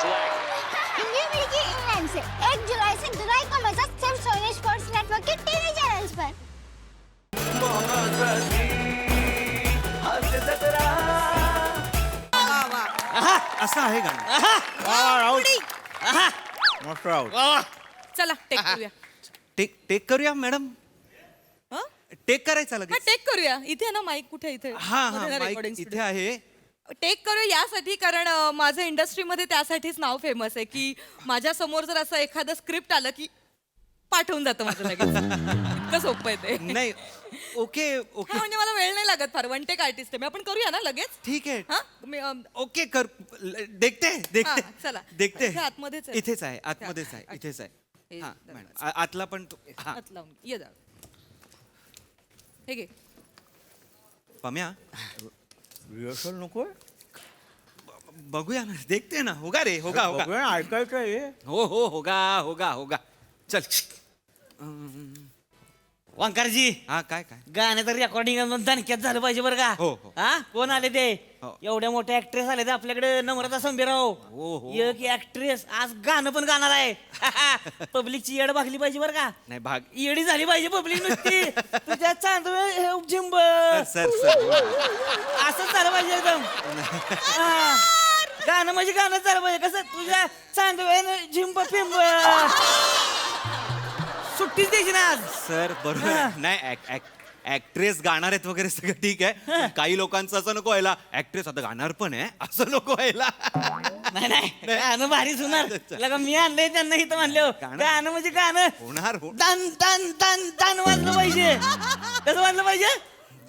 India मिलके England से 1 जुलाई से दुलाई का मजा सिर्फ सोनी स्पोर्ट्स नेटवर्क के टीवी चैनल्स पर। असं आहे गाणं. मस्त आहोत. चला टेक करूया. टेक करूया मॅडम. हं? टेक करायचा हा लगेच. टेक करूया. इथे ना माईक कुठे इथे हा मध्ये ना माईक recording इथे studio. आहे. टेक करूया यासाठी कारण माझं इंडस्ट्रीमध्ये त्यासाठीच नाव फेमस आहे की माझ्या समोर जर असं एखादं स्क्रिप्ट आलं की पाठवून जातं माझं लगेच. इतकं सोपं आहे ते. नाही ओके हा, ओके म्हणजे मला वेळ नाही लागत फार. वन टेक आर्टिस्ट आहे मी. आपण करूया ना लगेच. ठीक आहे. हा ओके कर. देखते देखते हा, चला. देखते. इथे आतमध्येच आहे. इथेच आहे आतमध्येच आहे इथेच आहे. हे हा धर. मॅडम आतला पण हा हात लावून ये जा. हे घे. पम्या रिहर्सल नको बघूया ना देखते ना होगा रे होगा होगा ऐकायचं आहे. हो हो होगा होगा होगा चल. वांकारजी हा काय काय गाण्याचं रेकॉर्डिंग दणक्यात झालं पाहिजे बरं का. हो, हो. हा कोण आले ते हो. एवढ्या मोठ्या ऍक्ट्रेस आले ते आपल्याकडे नम्रता संभीराव. हो, हो. एक ऍक्ट्रेस आज गाणं पण गाणार आहे. पब्लिकची येड भागली पाहिजे बरं का. नाही भाग येडी झाली पाहिजे पब्लिक नुसती. तुझ्या चांदवे झिंब सर सर असंच झालं पाहिजे एकदम. हा. गाणं म्हणजे गाणं झालं पाहिजे कसं तुझ्या चांदवे झिंब पिंब सुट्टीच द्यायची ना आज. सर बरोबर आहे. नाही ऍक्ट्रेस गाणार आहेत वगैरे सगळं ठीक आहे. काही लोकांचं असं नको व्हायला ऍक्ट्रेस आता गाणार पण आहे असं नको व्हायला. नाही नाही गाणं भारी सुनार. लगा मी आणलंय त्यांना इथं म्हणलं गाणं? गाणं म्हणजे गाणं होणार हो तन तन तन तन वाजलं पाहिजे. कसं वाजलं पाहिजे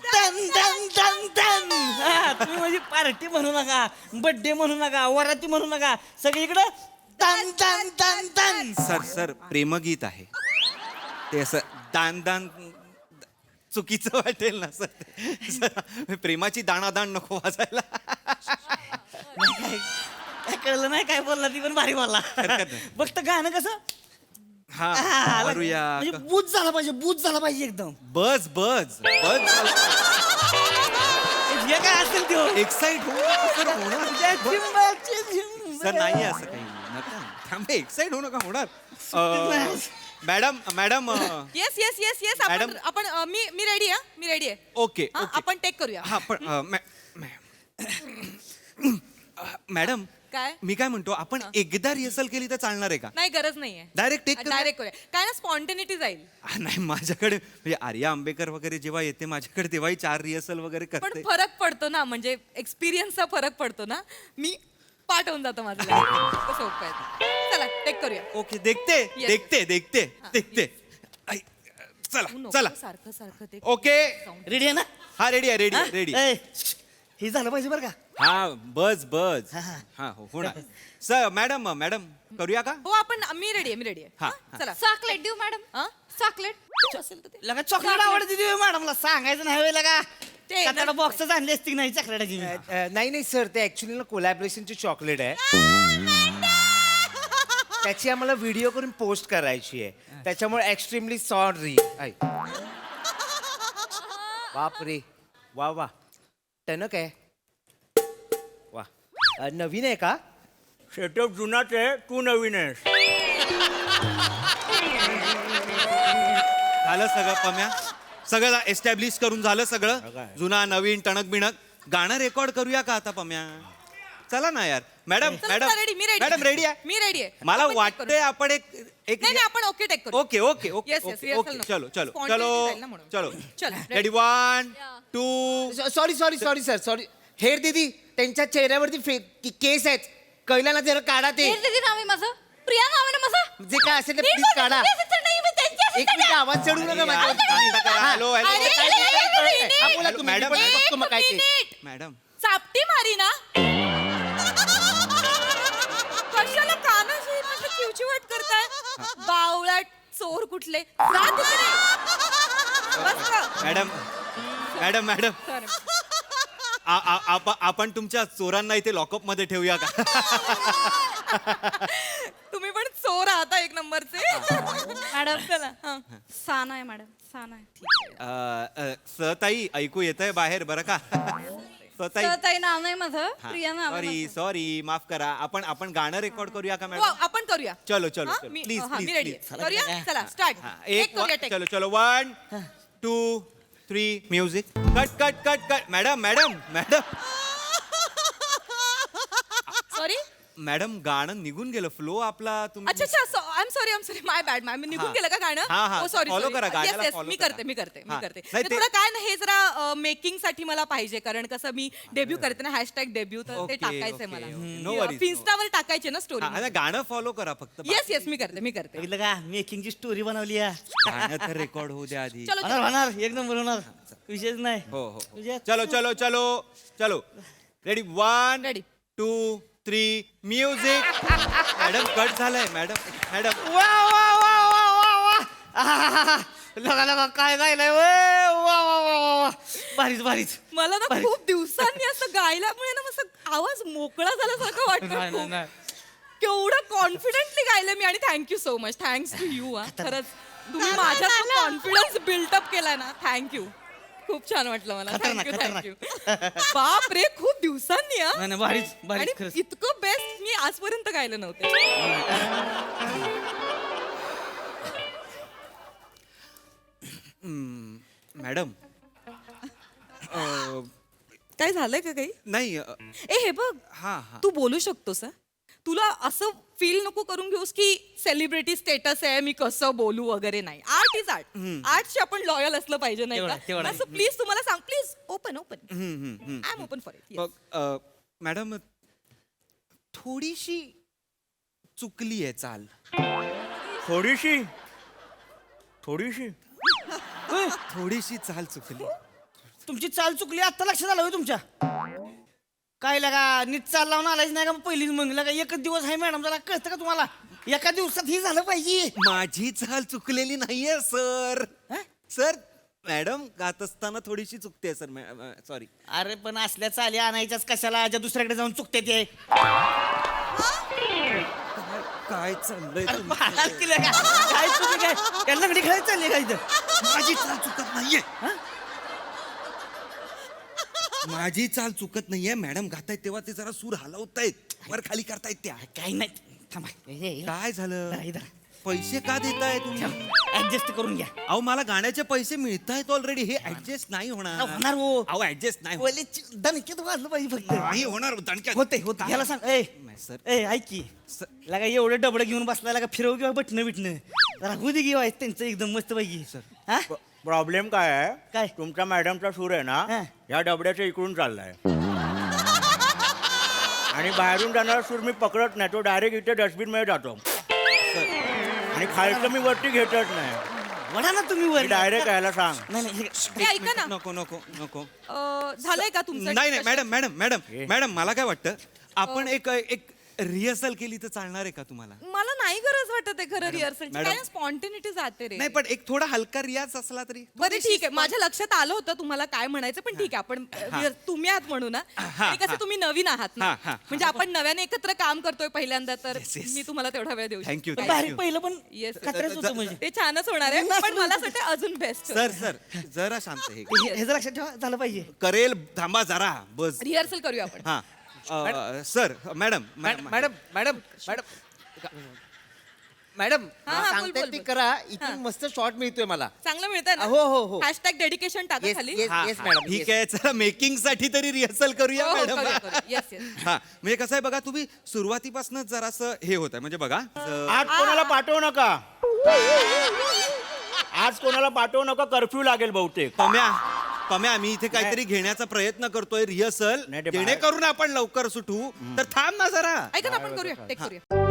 तन तन तन तन. हा, तुम्ही म्हणजे पार्टी म्हणू नका बर्थडे म्हणू नका वराती म्हणू नका सगळीकडं तन तन तन तन. सर प्रेमगीत आहे ते असं दान दान चुकीचं वाटेल ना सर. प्रेमाची दाणादाण नको वाजायला. काय कळलं नाही काय बोलला ती पण भारी बोलला. फक्त गाणं कसं हा हा, करूया म्हणजे बूज झाला पाहिजे बूज झाला पाहिजे एकदम. बस बस बस जे काय असेल ते एक्साइट सर होणार सर नाही असं काही नका थांबे एक्साइट होऊ नका होणार. Madam madam yes yes yes yes madam. आपण मी रेडी आहे. मी रेडी आहे. ओके हा, ओके आपण टेक करूया. हा पण मॅडम काय? मी काय म्हणतो आपण एकदा रिहर्सल केली तर चालणार आहे का. नाही गरज नाहीये. डायरेक्ट टेक डायरेक्ट करूया काय ना स्पॉन्टेनिटी जाईल. नाही माझ्याकडे म्हणजे आर्या आंबेकर वगैरे जेव्हा येते माझ्याकडे तेव्हाही 4 रिहर्सल वगैरे पण करते. फरक पडतो ना म्हणजे एक्सपिरियन्सचा फरक पडतो ना. मी पाठवून जातो माझं लगेच. सोपं आहे. चला टेक करूया. ओके देखते Yes. देखते देखते देखते ऐ, चला तू नको चला सारखं सारखं ते ओके रेडी आहे ना. हा रेडी आहे रेडी हा? रेडी. ए, हे झालं पाहिजे बरं का. हा बस बस हा, हा. हा हो होणार. सर मॅडम मॅडम करूया का. हो आपण मी रेडी आहे. मी रेडी आहे. हा, हा, चला चॉकलेट देऊ मॅडम. हा? चॉकलेट असेल तर ते. लगा चॉकलेट आवडते ती मॅडमला सांगायचं नाही होय लगा. ते कचरा ना- बॉक्सच आणली असती नाही चॉकलेटाची. नाही नाही सर ते ऍक्च्युली ना कोलॅबरेशनची चॉकलेट आहे. त्याची आम्हाला व्हिडिओ करून पोस्ट करायची आहे त्याच्यामुळे एक्स्ट्रीमली सॉरी. बाप रे वा वा टणक आहे वा. नवीन आहे का. सेटअप जुनाच आहे तू नवीन आहेस. झालं सगळं पम्या सगळं एस्टॅब्लिश करून झालं सगळं. जुना नवीन टणक बिणक गाणं रेकॉर्ड करूया का आता पम्या. चला ना यार मॅडम चला, मॅडम चला, ready, मी ready. मॅडम रेडी आहे. मी रेडी आहे. मला आपण check वाटतंय करू. आपण एक नाही नाही आपण ओके टेक करू. Okay okay okay Yes, yes, okay rehearsal okay नको. चलो चलो Spontaneity चलो जाईल ना म्हणून. चलो चल, ready 1 2 sorry sorry sorry sir sorry. हेर दीदी त्यांच्या चेहऱ्यावरती केस आहेत कळलं ना जरा काढा ते. दीदी नाव आहे माझं. प्रिया नाव आहे ना माझं. जे काय असेल ते मी प्लीज कोणाचं काढा. assistant नाही, मी त्यांची एक मिनिट आवाज चढू नका माझ्यावरती. हॅलो अरे, हॅलो हा, बोला तुम्ही. मॅडम, मी पण मॅडम. बघतो मग काय ते. मिनिट. मॅडम चापटी मारी ना. कशाला कानाशी माझी चिवचिवट करताय. बावळट चोर कुठले. जा तिकडे. बस का? Madam madam madam Sorry. आपण तुमच्या चोरांना इथे लॉकअप मध्ये ठेवूया का. तुम्ही पण चोर आहात एक नंबरचे. मॅडम चला हा. साना आहे मॅडम साना आहे. सताई ऐकू येतंय बाहेर बरं का. ताई नाव नाही माझं प्रिया नाव आहे सॉरी माझं. सॉरी माफ करा. आपण गाणं रेकॉर्ड करूया का हो, मॅडम? आपण करूया. चलो चलो हा, चलो मी प्लीज हा, मी प्लीज रेडी प्लीज. करूया. चला स्टार्ट. एक चलो चलो 1 2 3 music. Cut cut cut cut. Madam madam madam sorry. Madam गाणं निघून गेलं. फ्लो आपला तुम्ही. अच्छा अच्छा I am sorry my bad ma'am. निघून हा. गेलं का गाणं? हा, हा. हो सॉरी. Follow करा, गाण्याला follow मी करा. करते मी करते मी हा. करते. नाही, ते ते- थोडं काय ना हे जरा मेकिंग साठी मला पाहिजे कारण कसं मी डेब्यू करते ना हॅशटॅग डेब्यू तर ते Okay, टाकायचंय okay, मला. no worries, इन्स्टावर टाकायचे ना स्टोरी. हा, गाणं फॉलो करा फक्त. येस येस मी करते मी करते. बघितलं का मेकिंगची स्टोरी बनवली आहे. गाणं तर रेकॉर्ड होऊ द्या आधी. चलो होणार होणार एक नंबर होणार विषयच नाही. हो हो तुझ्या- चलो चलो चलो चलो ready 1 Ready. 2 3 music. Madam cut झालंय मॅडम मॅडम. वा वा वा वा वा वा आहाहाहा. लगा लगा काय गायलंय वा वा वा वा वा भारीच भारीच. मला ना खूप दिवसांनी असं गायल्यामुळे ना मस्त आवाज मोकळा झाल्यासारखं नाही, वाटतं. नाही, नाही. केवढं कॉन्फिडेंटली गायलं मी आणि thank you so much. Thanks to you. खरंच तुम्ही माझ्यात कॉन्फिडन्स बिल्डअप केला ना. थँक्यू. खूप छान वाटलं मला. खतरनाक, थँक्यू बाप रे खूप दिवसांनी हा. नाही, नाही, भारीच आणि भारीच खरंच. इतकं बेस्ट मी आजपर्यंत गायलं नव्हते. मॅडम काय झालंय का काही? नाही ए हे बघ हा हा तू बोलू शकतोस हा? तुला असं फील नको करून घेऊस की सेलिब्रिटी स्टेटस आहे मी कसं बोलू वगैरे नाही. Art is art. आर्टशी आपण लॉयल असलं पाहिजे नाही तेवढं, का? तेवढं. असं प्लीज तुम्हाला सांग please open open I am open for it. बघ मॅडम थोडीशी चुकली आहे चाल. थोडीशी थोडीशी थोडीशी चाल चुकली. तुमची चाल चुकली आता लक्षात आलं होय तुमच्या. काय लगा नीट चाल लावून आलायच नाही का पहिलीच मग लगा एकच दिवस आहे मॅडम जरा कळतं का तुम्हाला एका दिवसात ही झालं पाहिजे. माझी चाल चुकलेली नाहीये सर. सर मॅडम गात असताना थोडीशी चुकते सर. सॉरी. अरे पण असल्या चाली आणायच्याच कशाला ज्या दुसऱ्याकडे जाऊन चुकते ते. काय चाललंय अरे तुमचं? बाळाला केलं का? काय चुकी काय या लंगडी खेळत चालली काय इथं? माझी चाल चुकत नाहीये. माझी चाल चुकत नाहीये. मॅडम गातायत तेव्हा ते जरा सूर हलवतायत वर खाली करतायत त्या. काही नाही थांबा काय झालं? इधर पैसे का देताय तुम्ही? ऍडजस्ट करून घ्या. अहो मला गाण्याचे पैसे मिळतायत ऑलरेडी. हे ऍडजस्ट नाही होणार. होणार हो अहो ऍडजस्ट नाही होणार. पहिले दणक्यात वाजलं पाहिजे फक्त. नाही होणार दणक्यात. होते होते ह्याला सांग ए नाही, सर. ए ऐक की लगा एवढं डबडं घेऊन बसला लगा फिरव किंवा बटणं बिटणं जरा होऊ दे घेऊ त्यांचं एकदम मस्त पाहिजे सर. हा प्रॉब्लेम काय आहे काय? तुमच्या मॅडमचा सूर आहे ना हा. ह्या डबड्याच्या इकडून चाललाय आणि बाहेरून जाणारा सूर मी पकडत नाही. तो डायरेक्ट इथे डस्टबिन मध्ये जातो आणि खायचं मी वरती घेतच नाही. वडा ना तुम्ही वर डायरेक्ट यायला सांग. नाही नाही हे ऐका ना. नको नको नको. झालंय का तुमचं? नाही नाही मॅडम मॅडम मॅडम मॅडम मला काय वाटतं आपण एक एक रिहर्सल केली तर चालणार आहे का तुम्हाला? मला नाही गरज वाटत आहे खरं रिहर्सलची. मॅडम. काय स्पॉन्टेनिटी जाते रे. नाही पण एक थोडा हलका रियाज असला तरी. बरं ठीक आहे माझ्या लक्षात आलं होतं तुम्हाला काय म्हणायचं पण ठीक आहे आपण तुम्ही आहात म्हणू ना. आणि कसं तुम्ही नवीन आहात ना म्हणजे आपण नव्याने एकत्र काम करतोय पहिल्यांदा तर Yes, yes. मी तुम्हाला तेवढा वेळ देऊ शकते. Thank you, पण thank भारी you. पहिलं पण Yes. खतऱ्याच होतं म्हणजे ते छानच होणार आहे पण मला असं वाटतं अजून बेस्ट. सर सर जरा शांत हे हे जर लक्षात ठेवा झालं पाहिजे. करेल थांबा जरा बस. रिहर्सल करूया आपण. हा sir madam madam madam madam madam हा, बोल, सांगताय बोल, ती बोल. करा. हा. इथून मस्त शॉट मिळतोय मला. चांगलं मिळतंय ना. हो, हो, हो. हॅशटॅग डेडिकेशन टाका Yes, खाली. yes, हा, yes, हा, मॅडम, ठीक yes. आहे चला मेकिंग साठी तरी रिहर्सल करूया हो, हो, मॅडम. करूया, करूया. Yes, yes. हा म्हणजे कसं आहे बघा तुम्ही सुरुवातीपासूनच जरासं हे होत आहे म्हणजे बघा आज कोणाला पाठवू नका. आज कोणाला पाठवू नका. कर्फ्यू लागेल बहुतेक. कम्या आम्ही इथे काहीतरी घेण्याचा प्रयत्न करतोय रिहर्सल नाही, ते बाहेर- जेणेकरून आपण लवकर सुटू तर थांब ना जरा. ऐका ना आपण करूया टेक करूया.